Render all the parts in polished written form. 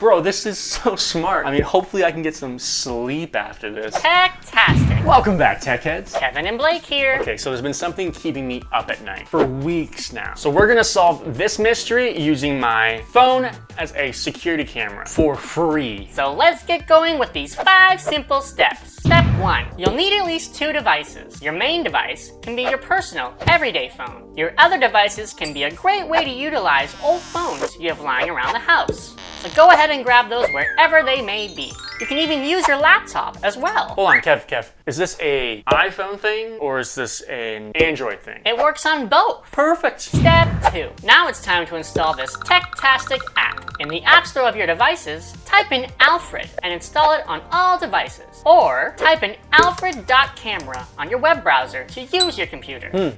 Bro, this is so smart. I mean, hopefully I can get some sleep after this. Tech-tastic. Welcome back, tech heads. Kevin and Blake here. Okay, so there's been something keeping me up at night for weeks now. So we're gonna solve this mystery using my phone as a security camera for free. So let's get going with these 5 simple steps. Step 1. You'll need at least 2 devices. Your main device can be your personal, everyday phone. Your other devices can be a great way to utilize old phones you have lying around the house. So go ahead and grab those wherever they may be. You can even use your laptop as well. Hold on, Kev. Is this an iPhone thing or is this an Android thing? It works on both. Perfect. Step 2. Now it's time to install this tech-tastic app. In the App Store of your devices, type in Alfred and install it on all devices. Or type in alfred.camera on your web browser to use your computer.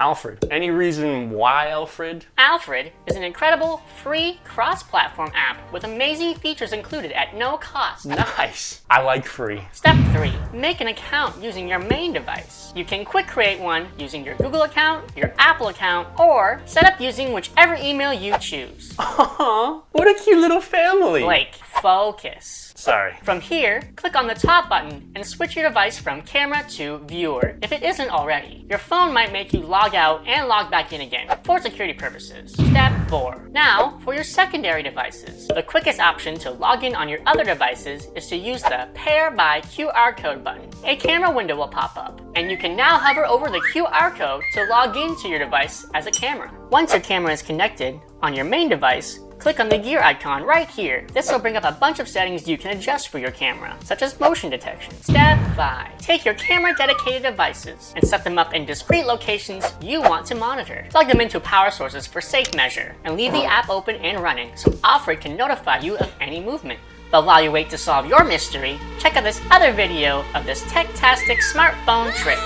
Alfred. Any reason why Alfred? Alfred is an incredible, free, cross-platform app with amazing features included at no cost. Nice. I like free. Step 3. Make an account using your main device. You can quick create one using your Google account, your Apple account, or set up using whichever email you choose. Aww, what a cute little family. Blake, focus. Sorry. From here, click on the top button and switch your device from camera to viewer if it isn't already. Your phone might make you log out and log back in again for security purposes. Step 4. Now, for your secondary devices. The quickest option to log in on your other devices is to use the Pair by QR code button. A camera window will pop up, and you can now hover over the QR code to log into your device as a camera. Once your camera is connected on your main device, click on the gear icon right here. This will bring up a bunch of settings you can adjust for your camera, such as motion detection. Step 5. Take your camera-dedicated devices and set them up in discrete locations you want to monitor. Plug them into power sources for safe measure, and leave the app open and running so Alfred can notify you of any movement. But while you wait to solve your mystery, check out this other video of this tech-tastic smartphone trick.